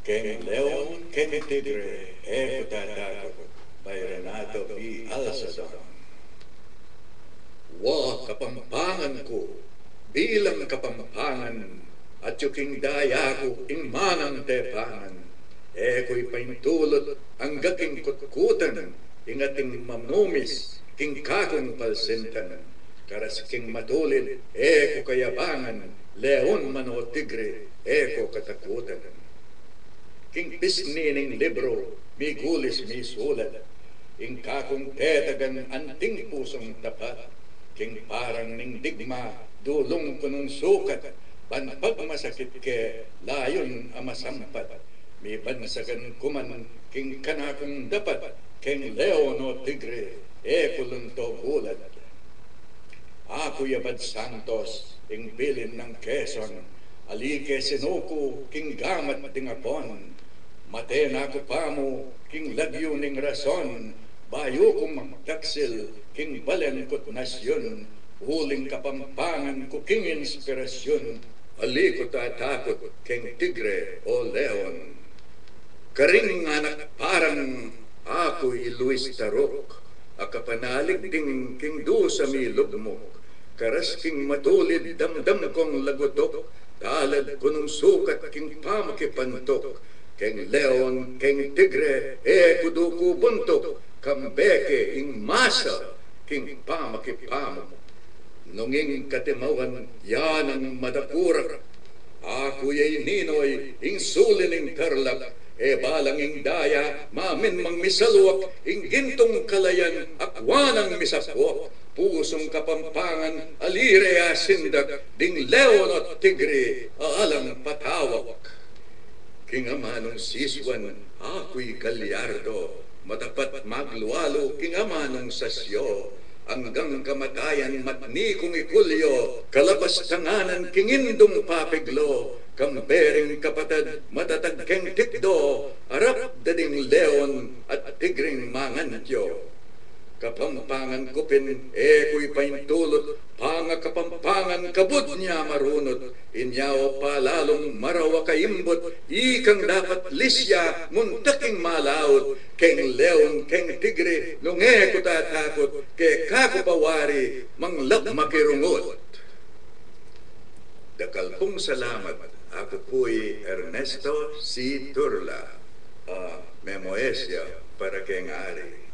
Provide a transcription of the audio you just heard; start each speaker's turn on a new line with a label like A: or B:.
A: King Leon, King Tigre, Ekutatako, by Renato P. Alsadon. Wa kapampangan ko, bilang kapampangan, at yung daya ko, ing manang tepangan, ko'y paintulot, ang gaking kutkutan, ing ating mamumis, king kakong palsentan, karas king matulid, ko kayabangan, leon man o tigre, ko katakutan. King pisni ning libro, mi gulis mi sulat, ing kakong tetagan anting pusong tapat, king parang ning digma, dulong ko nung sukat, banpag masakit ke, layon amasampat, mi bansagan kuman, king kanakong dapat, king leon o tigre, kulunto gulat. Ako yabad Santos, ing bilin ng Quezon, alike sinuko, king gamat dingapon, mate na ko pa mo, king lagyo ning rason, bayo kong magtaksil, king balen ko't nasyon, huling kapampangan ko king inspirasyon, alikot atakot, king tigre o leon. Karing anak parang ako'y Luis Tarok, akapanalig ding king do sa milugmok, karas king matulid damdam kong lagotok, talad ko nung sukat king pamakipantok, king leon, king tigre, kuduku buntok, kambeke ing masa, king pamakipamok. Nunging katimawan, yan ang madapurak, ako yay ninoy, ing sulining tarlak, balang ing daya, mamin mang misalwak, ing gintong kalayan, akwanang misapwak, pusong kapampangan, alire asindak, ding leon at tigre, aalang patawak. King amanong siswan, ako'y galyardo, matapat magluwalo, king amanong sasyo, hanggang kamatayan matni kong ikulyo, kalabas tanganan kingindong papiglo, kambering kapatad matatag keng tikdo, arap dading leon at tigring mangantyo. Kapampangan kupin, ko'y paintulot, panga kapampangan kabud niya marunot, inyaw palalong marawa kaimbot, ikang dapat lisya, muntaking malaot, keng leon, keng tigre, nunge ko tatakot, ke kako pawari, manglap makirungot. Dakal pong salamat, ako po'y Ernesto C. Turla, Memoesia para keng ari.